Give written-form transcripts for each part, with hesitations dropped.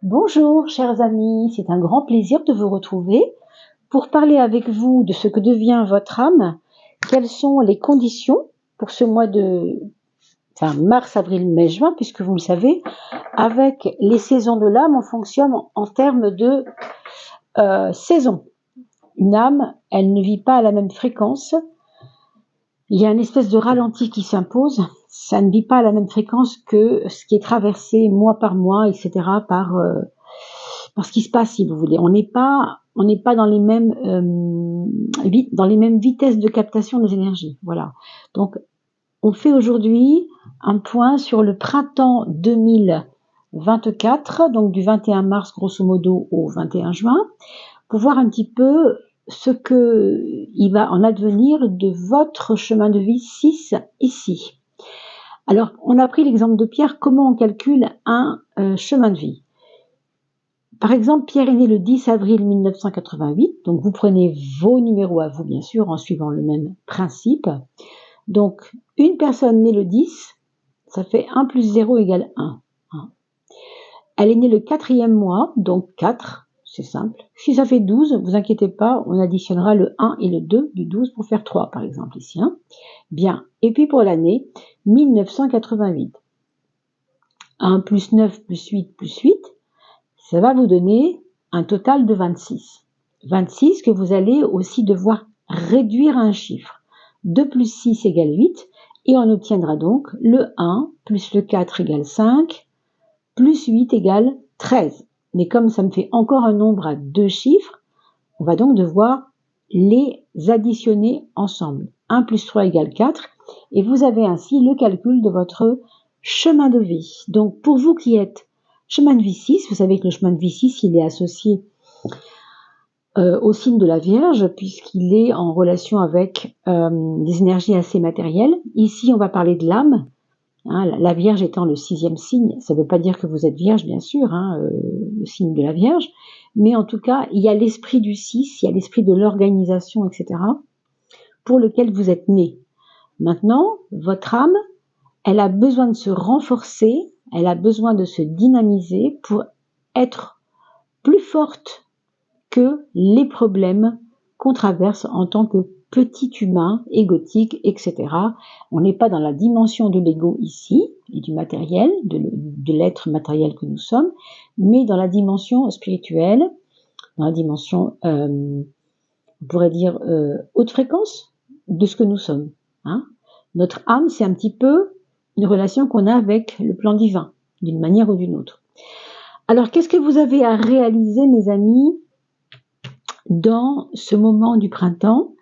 Bonjour chers amis, c'est un grand plaisir de vous retrouver pour parler avec vous de ce que devient votre âme, quelles sont les conditions pour ce mois de mars, avril, mai, juin, puisque vous le savez, avec les saisons de l'âme, on fonctionne en termes de saison. Une âme, elle ne vit pas à la même fréquence, il y a une espèce de ralenti qui s'impose, ça ne vit pas à la même fréquence que ce qui est traversé mois par mois, etc. par ce qui se passe, si vous voulez. On n'est pas dans les mêmes vitesses de captation des énergies. Voilà. Donc, on fait aujourd'hui un point sur le printemps 2024, donc du 21 mars grosso modo au 21 juin, pour voir un petit peu ce que il va en advenir de votre chemin de vie 6 ici. Alors, on a pris l'exemple de Pierre, comment on calcule un chemin de vie. Par exemple, Pierre est né le 10 avril 1988, donc vous prenez vos numéros à vous, bien sûr, en suivant le même principe. Donc, une personne née le 10, ça fait 1 plus 0 égale 1. Elle est née le 4e mois, donc 4, c'est simple. Si ça fait 12, vous inquiétez pas, on additionnera le 1 et le 2 du 12 pour faire 3, par exemple, ici. Bien, et puis pour l'année 1988. 1 plus 9 plus 8 plus 8, ça va vous donner un total de 26. 26 que vous allez aussi devoir réduire à un chiffre. 2 plus 6 égale 8 et on obtiendra donc le 1 plus le 4 égale 5 plus 8 égale 13. Mais comme ça me fait encore un nombre à 2 chiffres, on va donc devoir les additionner ensemble. 1 plus 3 égale 4 et vous avez ainsi le calcul de votre chemin de vie. Donc pour vous qui êtes chemin de vie 6, vous savez que le chemin de vie 6, il est associé au signe de la Vierge, puisqu'il est en relation avec des énergies assez matérielles. Ici, on va parler de l'âme, la Vierge étant le 6e signe. Ça ne veut pas dire que vous êtes Vierge, bien sûr, le signe de la Vierge, mais en tout cas, il y a l'esprit du 6, il y a l'esprit de l'organisation, etc., pour lequel vous êtes né. Maintenant, votre âme, elle a besoin de se renforcer, elle a besoin de se dynamiser pour être plus forte que les problèmes qu'on traverse en tant que petit humain, égotique, etc. On n'est pas dans la dimension de l'ego ici, et du matériel, de l'être matériel que nous sommes, mais dans la dimension spirituelle, dans la dimension, on pourrait dire, haute fréquence de ce que nous sommes. Notre âme, c'est un petit peu une relation qu'on a avec le plan divin, d'une manière ou d'une autre. Alors, qu'est-ce que vous avez à réaliser, mes amis, dans ce moment du printemps?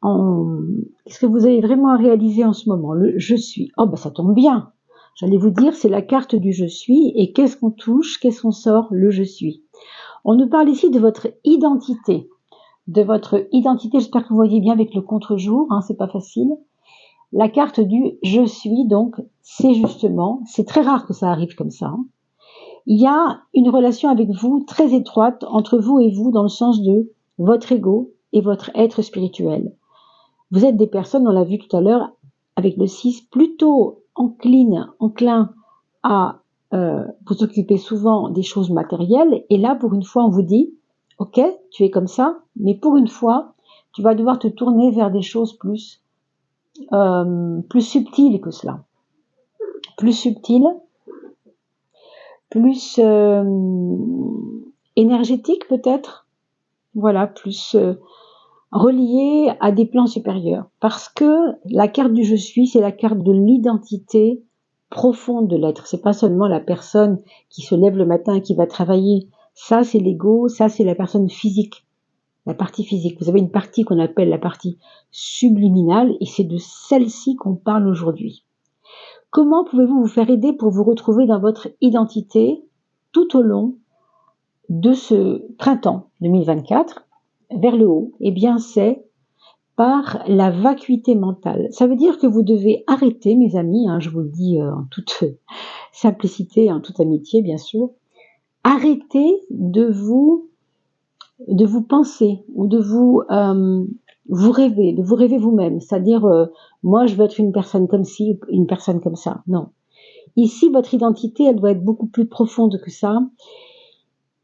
Qu'est-ce que vous avez vraiment à réaliser en ce moment? Le je suis. Oh, ça tombe bien. J'allais vous dire, c'est la carte du je suis. Et qu'est-ce qu'on touche? Qu'est-ce qu'on sort? Le je suis. On nous parle ici de votre identité. J'espère que vous voyez bien avec le contre-jour, c'est pas facile. La carte du je suis, donc, c'est justement, c'est très rare que ça arrive comme ça. Il y a une relation avec vous très étroite entre vous et vous dans le sens de votre ego et votre être spirituel. Vous êtes des personnes, on l'a vu tout à l'heure, avec le 6, plutôt enclin à vous occuper souvent des choses matérielles. Et là, pour une fois, on vous dit, ok, tu es comme ça, mais pour une fois, tu vas devoir te tourner vers des choses plus subtiles que cela. Plus subtiles, plus énergétiques peut-être. Voilà, plus relié à des plans supérieurs. Parce que la carte du je suis, c'est la carte de l'identité profonde de l'être. C'est pas seulement la personne qui se lève le matin et qui va travailler. Ça, c'est l'ego, ça, c'est la personne physique. La partie physique. Vous avez une partie qu'on appelle la partie subliminale et c'est de celle-ci qu'on parle aujourd'hui. Comment pouvez-vous vous faire aider pour vous retrouver dans votre identité tout au long de ce printemps 2024 vers le haut? Eh bien, c'est par la vacuité mentale. Ça veut dire que vous devez arrêter, mes amis, je vous le dis en toute simplicité, en toute amitié, bien sûr, arrêtez de vous penser ou de vous rêver, vous-même. C'est-à-dire, moi, je veux être une personne comme ci, une personne comme ça. Non. Ici, votre identité, elle doit être beaucoup plus profonde que ça.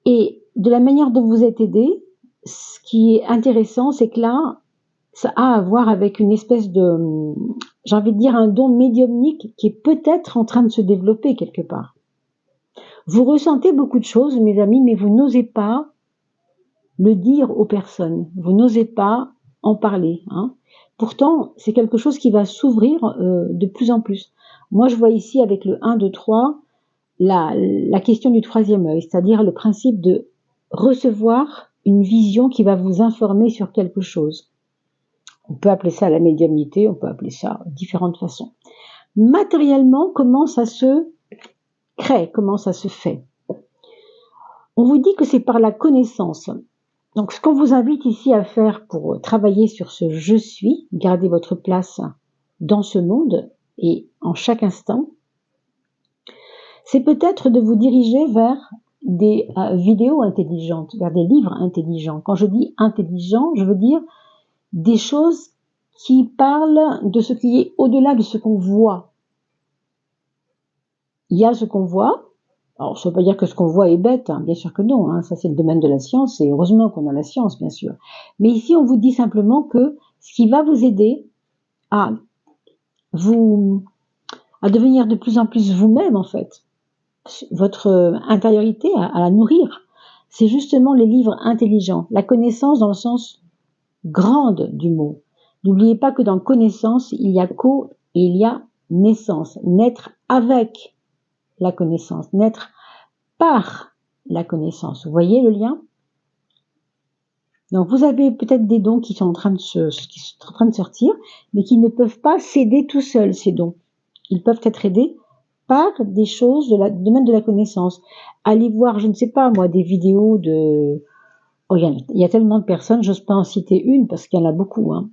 Et de la manière dont vous êtes aidé, ce qui est intéressant, c'est que là, ça a à voir avec une espèce de, j'ai envie de dire, un don médiumnique qui est peut-être en train de se développer quelque part. Vous ressentez beaucoup de choses, mes amis, mais vous n'osez pas le dire aux personnes. Vous n'osez pas en parler. Hein. Pourtant, c'est quelque chose qui va s'ouvrir de plus en plus. Moi, je vois ici avec le 1, 2, 3, la question du troisième œil, c'est-à-dire le principe de recevoir une vision qui va vous informer sur quelque chose. On peut appeler ça la médiumnité, on peut appeler ça de différentes façons. Matériellement, comment ça se crée, comment ça se fait? On vous dit que c'est par la connaissance. Donc, ce qu'on vous invite ici à faire pour travailler sur ce « je suis », garder votre place dans ce monde et en chaque instant, c'est peut-être de vous diriger vers des vidéos intelligentes, vers des livres intelligents. Quand je dis intelligent, je veux dire des choses qui parlent de ce qui est au-delà de ce qu'on voit. Il y a ce qu'on voit. Alors, ça ne veut pas dire que ce qu'on voit est bête, hein, bien sûr que non, hein, ça c'est le domaine de la science, et heureusement qu'on a la science, bien sûr. Mais ici, on vous dit simplement que ce qui va vous aider à devenir de plus en plus vous-même, en fait, votre intériorité, à la nourrir, c'est justement les livres intelligents, la connaissance dans le sens grande du mot. N'oubliez pas que dans connaissance, il y a co et il y a naissance, naître avec la connaissance, naître par la connaissance. Vous voyez le lien? Donc vous avez peut-être des dons qui sont en train de sortir, mais qui ne peuvent pas s'aider tout seuls, ces dons. Ils peuvent être aidés par des choses du domaine de la connaissance. Allez voir, je ne sais pas moi, des vidéos de... Oh, il y a tellement de personnes, j'ose pas en citer une parce qu'il y en a beaucoup, hein,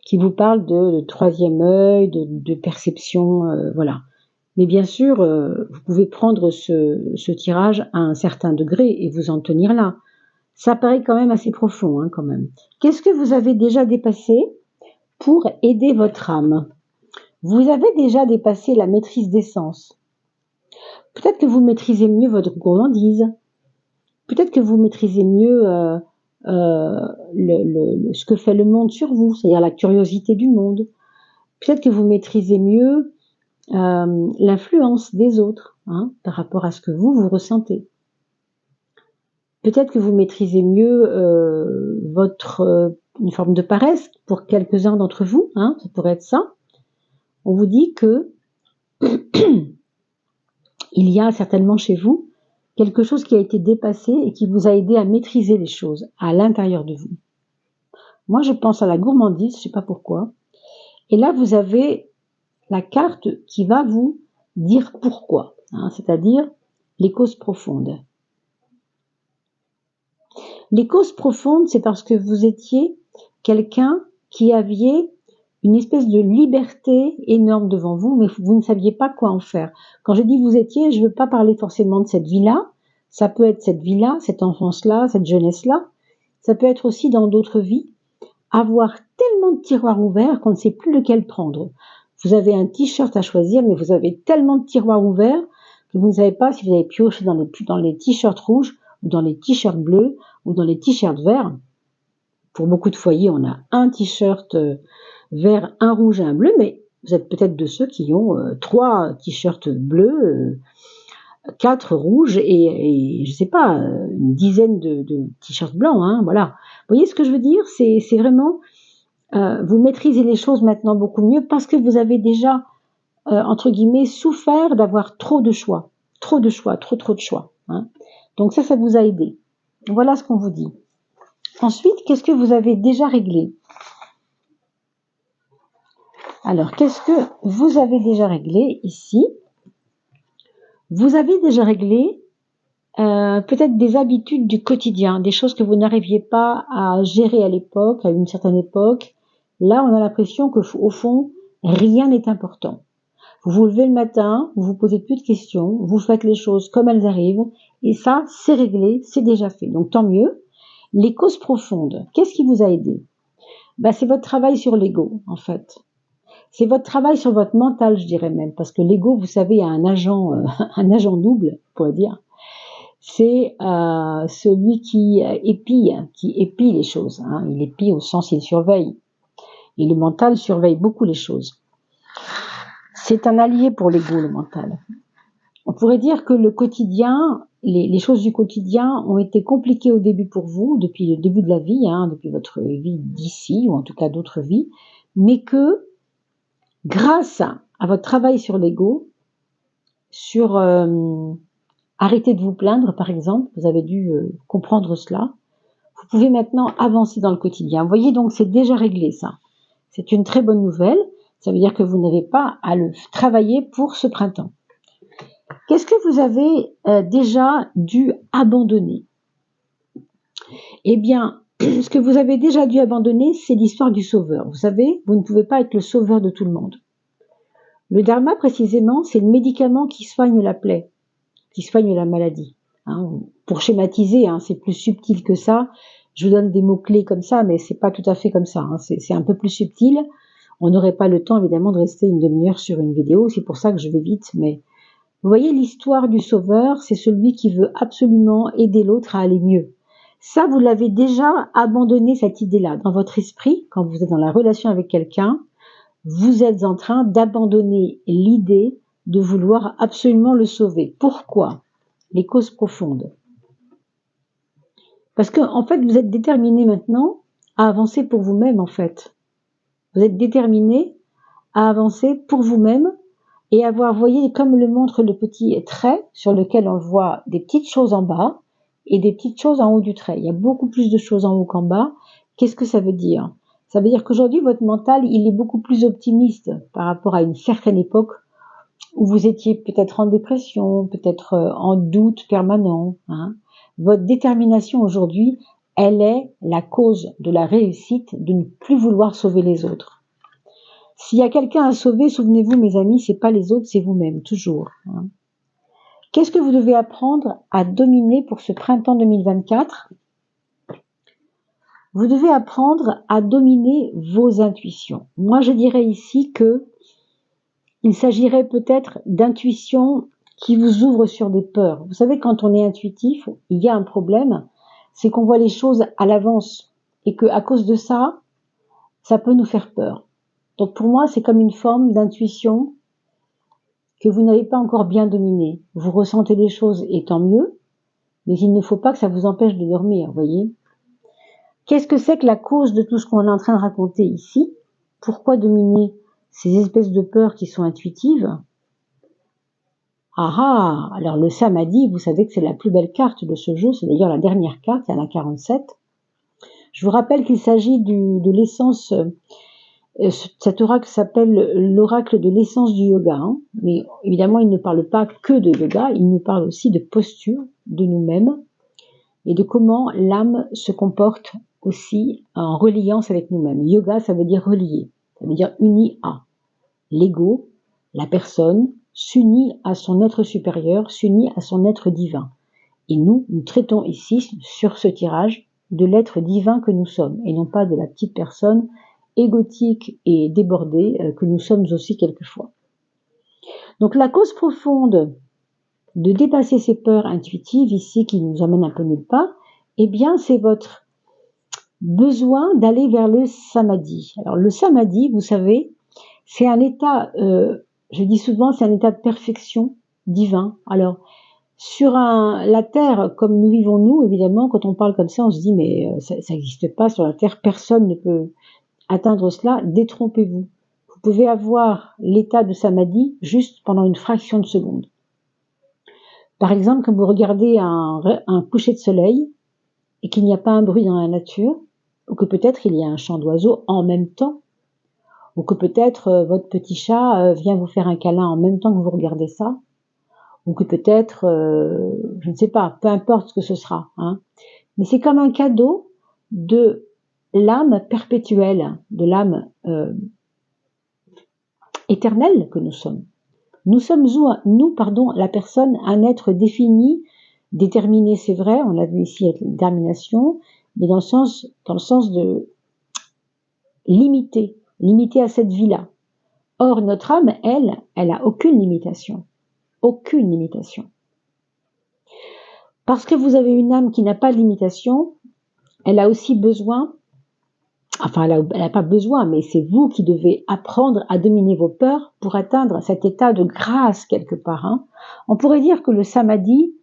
qui vous parlent de troisième œil, de perception, voilà. Mais bien sûr, vous pouvez prendre ce tirage à un certain degré et vous en tenir là. Ça paraît quand même assez profond, hein, quand même. Qu'est-ce que vous avez déjà dépassé pour aider votre âme? Vous avez déjà dépassé la maîtrise des sens. Peut-être que vous maîtrisez mieux votre gourmandise. Peut-être que vous maîtrisez mieux ce que fait le monde sur vous, c'est-à-dire la curiosité du monde. Peut-être que vous maîtrisez mieux l'influence des autres, hein, par rapport à ce que vous ressentez. Peut-être que vous maîtrisez mieux une forme de paresse pour quelques-uns d'entre vous, hein, ça pourrait être ça. On vous dit que il y a certainement chez vous quelque chose qui a été dépassé et qui vous a aidé à maîtriser les choses à l'intérieur de vous. Moi, je pense à la gourmandise, je ne sais pas pourquoi. Et là, vous avez la carte qui va vous dire pourquoi, hein, c'est-à-dire les causes profondes. Les causes profondes, c'est parce que vous étiez quelqu'un qui aviez une espèce de liberté énorme devant vous, mais vous ne saviez pas quoi en faire. Quand je dis vous étiez, je ne veux pas parler forcément de cette vie-là. Ça peut être cette vie-là, cette enfance-là, cette jeunesse-là. Ça peut être aussi dans d'autres vies. Avoir tellement de tiroirs ouverts qu'on ne sait plus lequel prendre. Vous avez un t-shirt à choisir, mais vous avez tellement de tiroirs ouverts que vous ne savez pas si vous avez pioché dans les t-shirts rouges, ou dans les t-shirts bleus, ou dans les t-shirts verts. Pour beaucoup de foyers, on a un t-shirt vert, un rouge et un bleu, mais vous êtes peut-être de ceux qui ont 3 t-shirts bleus, 4 rouges et je sais pas, une dizaine de t-shirts blancs, hein, voilà. Vous voyez ce que je veux dire? C'est vraiment, vous maîtrisez les choses maintenant beaucoup mieux parce que vous avez déjà, entre guillemets, souffert d'avoir trop de choix, trop de choix, trop de choix, hein. Donc ça vous a aidé. Voilà ce qu'on vous dit. Ensuite, qu'est-ce que vous avez déjà réglé? Alors, qu'est-ce que vous avez déjà réglé ici? Vous avez déjà réglé peut-être des habitudes du quotidien, des choses que vous n'arriviez pas à gérer à l'époque, à une certaine époque. Là, on a l'impression qu'au fond, rien n'est important. Vous vous levez le matin, vous vous posez plus de questions, vous faites les choses comme elles arrivent, et ça, c'est réglé, c'est déjà fait. Donc, tant mieux. Les causes profondes, qu'est-ce qui vous a aidé? C'est votre travail sur l'ego, en fait. C'est votre travail sur votre mental, je dirais même, parce que l'ego, vous savez, a un agent double, on pourrait dire. c'est celui qui épie les choses. Hein. Il épie au sens il surveille. Et le mental surveille beaucoup les choses. C'est un allié pour l'ego, le mental. On pourrait dire que le quotidien, les choses du quotidien ont été compliquées au début pour vous, depuis le début de la vie, hein, depuis votre vie d'ici, ou en tout cas d'autres vies, mais que grâce à votre travail sur l'ego, sur arrêter de vous plaindre par exemple, vous avez dû comprendre cela, vous pouvez maintenant avancer dans le quotidien. Vous voyez, donc c'est déjà réglé ça. C'est une très bonne nouvelle, ça veut dire que vous n'avez pas à le travailler pour ce printemps. Qu'est-ce que vous avez déjà dû abandonner? Eh bien, ce que vous avez déjà dû abandonner, c'est l'histoire du sauveur. Vous savez, vous ne pouvez pas être le sauveur de tout le monde. Le dharma, précisément, c'est le médicament qui soigne la plaie, qui soigne la maladie. Hein, pour schématiser, hein, c'est plus subtil que ça. Je vous donne des mots-clés comme ça, mais c'est pas tout à fait comme ça. Hein, c'est un peu plus subtil. On n'aurait pas le temps, évidemment, de rester une demi-heure sur une vidéo. C'est pour ça que je vais vite, mais vous voyez, l'histoire du sauveur, c'est celui qui veut absolument aider l'autre à aller mieux. Ça, vous l'avez déjà abandonné, cette idée-là, dans votre esprit, quand vous êtes dans la relation avec quelqu'un, vous êtes en train d'abandonner l'idée de vouloir absolument le sauver. Pourquoi? Les causes profondes. Parce que, en fait, vous êtes déterminé maintenant à avancer pour vous-même, en fait. Vous êtes déterminé à avancer pour vous-même et avoir, vous voyez, comme le montre le petit trait sur lequel on voit des petites choses en bas et des petites choses en haut du trait. Il y a beaucoup plus de choses en haut qu'en bas. Qu'est-ce que ça veut dire? Ça veut dire qu'aujourd'hui, votre mental, il est beaucoup plus optimiste par rapport à une certaine époque où vous étiez peut-être en dépression, peut-être en doute permanent. Hein. Votre détermination aujourd'hui, elle est la cause de la réussite de ne plus vouloir sauver les autres. S'il y a quelqu'un à sauver, souvenez-vous, mes amis, c'est pas les autres, c'est vous-même, toujours. Hein. Qu'est-ce que vous devez apprendre à dominer pour ce printemps 2024? Vous devez apprendre à dominer vos intuitions. Moi, je dirais ici que il s'agirait peut-être d'intuitions qui vous ouvrent sur des peurs. Vous savez, quand on est intuitif, il y a un problème, c'est qu'on voit les choses à l'avance et que à cause de ça, ça peut nous faire peur. Donc pour moi, c'est comme une forme d'intuition que vous n'avez pas encore bien dominée. Vous ressentez les choses et tant mieux, mais il ne faut pas que ça vous empêche de dormir, vous voyez. Qu'est-ce que c'est que la cause de tout ce qu'on est en train de raconter ici? Pourquoi dominer ces espèces de peurs qui sont intuitives? Ah, alors le samadhi, vous savez que c'est la plus belle carte de ce jeu, c'est d'ailleurs la dernière carte, il y en a 47. Je vous rappelle qu'il s'agit de l'essence, cet oracle s'appelle l'oracle de l'essence du yoga, hein, mais évidemment il ne parle pas que de yoga, il nous parle aussi de posture de nous-mêmes et de comment l'âme se comporte aussi en reliance avec nous-mêmes. Yoga, ça veut dire relier, ça veut dire uni à. L'ego, la personne, s'unit à son être supérieur, s'unit à son être divin. Et nous traitons ici, sur ce tirage, de l'être divin que nous sommes, et non pas de la petite personne égotique et débordée que nous sommes aussi quelquefois. Donc la cause profonde de dépasser ces peurs intuitives ici, qui nous emmènent un peu nulle part, eh bien c'est votre besoin d'aller vers le samadhi. Alors le samadhi, vous savez, c'est un état, je dis souvent, c'est un état de perfection divin. Alors, sur la Terre, comme nous vivons nous, évidemment, quand on parle comme ça, on se dit, mais ça n'existe pas sur la Terre, personne ne peut atteindre cela, détrompez-vous. Vous pouvez avoir l'état de samadhi juste pendant une fraction de seconde. Par exemple, quand vous regardez un coucher de soleil et qu'il n'y a pas un bruit dans la nature, ou que peut-être il y a un chant d'oiseau en même temps, ou que peut-être votre petit chat vient vous faire un câlin en même temps que vous regardez ça, ou que peut-être, je ne sais pas, peu importe ce que ce sera. Hein. Mais c'est comme un cadeau de l'âme perpétuelle, de l'âme éternelle que nous sommes. Nous sommes la personne, un être défini, déterminé, c'est vrai, on l'a vu ici avec la détermination, mais dans le sens de limité à cette vie-là. Or, notre âme, elle a aucune limitation. Aucune limitation. Parce que vous avez une âme qui n'a pas de limitation, elle a aussi besoin, enfin elle n'a pas besoin, mais c'est vous qui devez apprendre à dominer vos peurs pour atteindre cet état de grâce quelque part. Hein. On pourrait dire que le samadhi,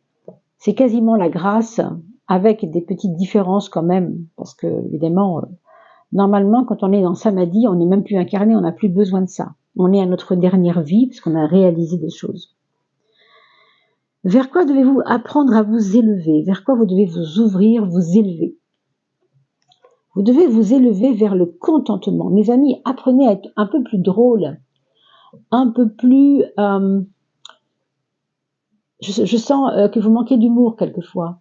c'est quasiment la grâce, avec des petites différences quand même, parce que évidemment, normalement quand on est dans samadhi, on n'est même plus incarné, on n'a plus besoin de ça. On est à notre dernière vie, parce qu'on a réalisé des choses. Vers quoi devez-vous apprendre à vous élever? Vers quoi vous devez vous ouvrir, vous élever? Vous devez vous élever vers le contentement. Mes amis, apprenez à être un peu plus drôle, un peu plus... je sens que vous manquez d'humour quelquefois.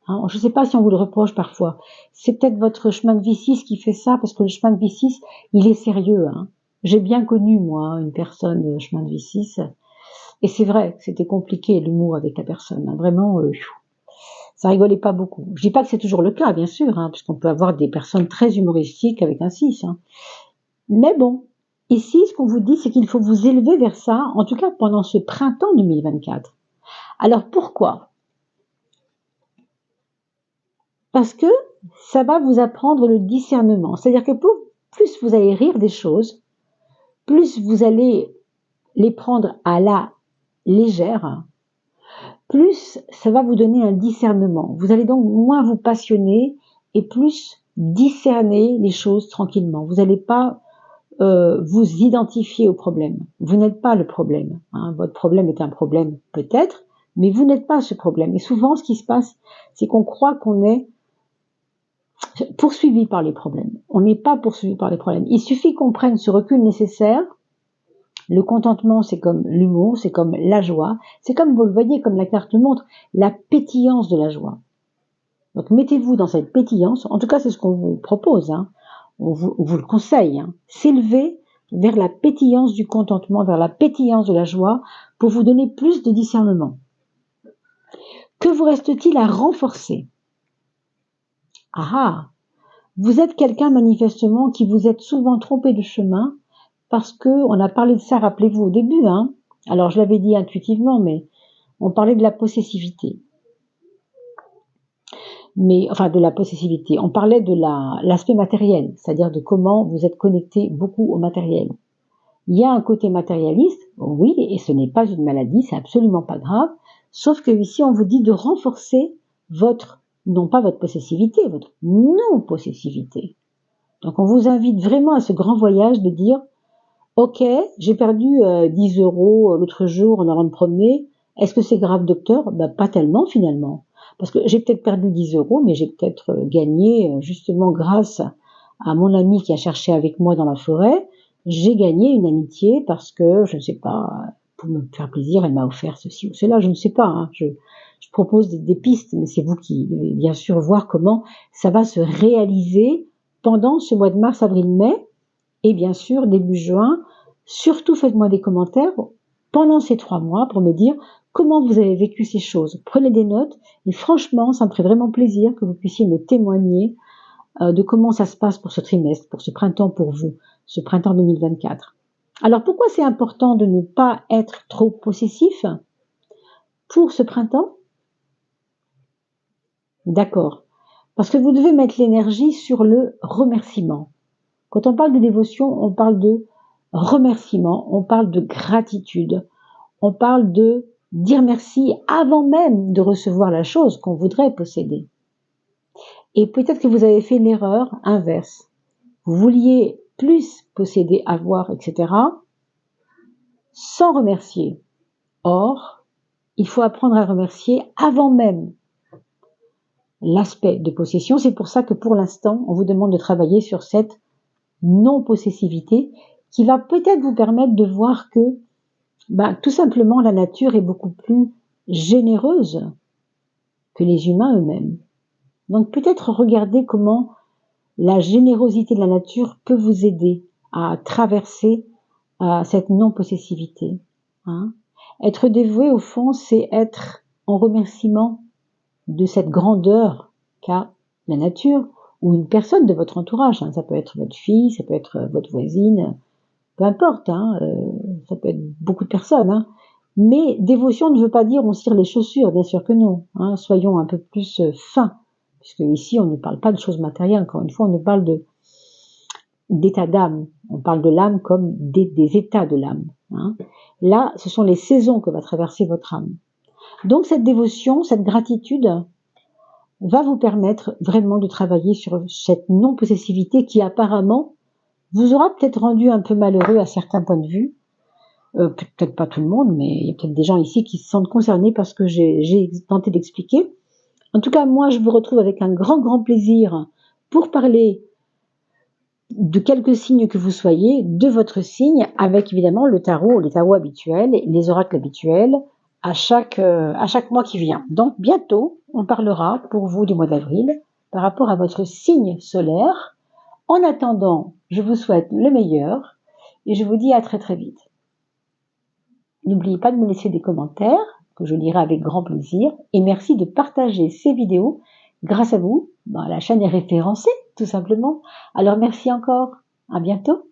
Hein, je ne sais pas si on vous le reproche parfois. C'est peut-être votre chemin de vie 6 qui fait ça, parce que le chemin de vie 6, il est sérieux. Hein. J'ai bien connu, moi, une personne chemin de vie 6, et c'est vrai que c'était compliqué l'humour avec la personne. Hein. Vraiment, ça rigolait pas beaucoup. Je dis pas que c'est toujours le cas, bien sûr, hein, puisqu'on peut avoir des personnes très humoristiques avec un 6. Hein. Mais bon, ici, ce qu'on vous dit, c'est qu'il faut vous élever vers ça, en tout cas pendant ce printemps 2024. Alors pourquoi? Parce que ça va vous apprendre le discernement. C'est-à-dire que plus vous allez rire des choses, plus vous allez les prendre à la légère, plus ça va vous donner un discernement. Vous allez donc moins vous passionner et plus discerner les choses tranquillement. Vous n'allez pas vous identifier au problème. Vous n'êtes pas le problème. Hein. Votre problème est un problème peut-être, mais vous n'êtes pas ce problème. Et souvent, ce qui se passe, c'est qu'on croit qu'on est poursuivi par les problèmes. On n'est pas poursuivi par les problèmes. Il suffit qu'on prenne ce recul nécessaire. Le contentement, c'est comme l'humour, c'est comme la joie, c'est comme, vous le voyez, comme la carte le montre, la pétillance de la joie. Donc mettez-vous dans cette pétillance, en tout cas c'est ce qu'on vous propose, hein. On vous le conseille, hein. S'élever vers la pétillance du contentement, vers la pétillance de la joie, pour vous donner plus de discernement. Que vous reste-t-il à renforcer? Ah, vous êtes quelqu'un manifestement qui vous êtes souvent trompé de chemin, parce que on a parlé de ça, rappelez-vous, au début, hein. Alors je l'avais dit intuitivement, mais on parlait de la possessivité. Mais enfin de la possessivité, on parlait de l'aspect matériel, c'est-à-dire de comment vous êtes connecté beaucoup au matériel. Il y a un côté matérialiste, oui, et ce n'est pas une maladie, c'est absolument pas grave, sauf que ici on vous dit de renforcer votre, non pas votre possessivité, votre non-possessivité. Donc on vous invite vraiment à ce grand voyage de dire, ok, j'ai perdu 10 € l'autre jour en allant me promener, est-ce que c'est grave docteur? Ben, pas tellement finalement. Parce que j'ai peut-être perdu 10 €, mais j'ai peut-être gagné, justement grâce à mon ami qui a cherché avec moi dans la forêt, j'ai gagné une amitié parce que, je ne sais pas, pour me faire plaisir, elle m'a offert ceci ou cela, je ne sais pas. Hein, je propose des pistes, mais c'est vous qui devez bien sûr voir comment ça va se réaliser pendant ce mois de mars, avril, mai, et bien sûr début juin. Surtout faites-moi des commentaires pendant ces 3 mois pour me dire comment vous avez vécu ces choses. Prenez des notes et franchement, ça me ferait vraiment plaisir que vous puissiez me témoigner de comment ça se passe pour ce trimestre, pour ce printemps pour vous, ce printemps 2024. Alors pourquoi c'est important de ne pas être trop possessif pour ce printemps? D'accord. Parce que vous devez mettre l'énergie sur le remerciement. Quand on parle de dévotion, on parle de remerciement, on parle de gratitude, on parle de dire merci avant même de recevoir la chose qu'on voudrait posséder. Et peut-être que vous avez fait l'erreur inverse. Vous vouliez plus posséder, avoir, etc., sans remercier. Or, il faut apprendre à remercier avant même l'aspect de possession. C'est pour ça que pour l'instant, on vous demande de travailler sur cette non-possessivité qui va peut-être vous permettre de voir que tout simplement la nature est beaucoup plus généreuse que les humains eux-mêmes. Donc peut-être regarder comment la générosité de la nature peut vous aider à traverser cette non-possessivité. Hein. Être dévoué au fond, c'est être en remerciement de cette grandeur qu'a la nature ou une personne de votre entourage. Hein. Ça peut être votre fille, ça peut être votre voisine, peu importe, hein, ça peut être beaucoup de personnes. Hein. Mais dévotion ne veut pas dire on cire les chaussures, bien sûr que non. Hein, soyons un peu plus fins, puisque ici on ne parle pas de choses matérielles, encore une fois, on nous parle d'état d'âme. On parle de l'âme comme des états de l'âme. Hein. Là, ce sont les saisons que va traverser votre âme. Donc cette dévotion, cette gratitude va vous permettre vraiment de travailler sur cette non-possessivité qui apparemment vous aura peut-être rendu un peu malheureux à certains points de vue. Peut-être pas tout le monde, mais il y a peut-être des gens ici qui se sentent concernés par ce que j'ai tenté d'expliquer. En tout cas, moi, je vous retrouve avec un grand plaisir pour parler de quelques signes que vous soyez, de votre signe, avec évidemment le tarot, les tarots habituels, les oracles habituels, à chaque mois qui vient. Donc bientôt, on parlera pour vous du mois d'avril par rapport à votre signe solaire. En attendant, je vous souhaite le meilleur et je vous dis à très vite. N'oubliez pas de me laisser des commentaires que je lirai avec grand plaisir et merci de partager ces vidéos. Grâce à vous, la chaîne est référencée, tout simplement. Alors merci encore. À bientôt.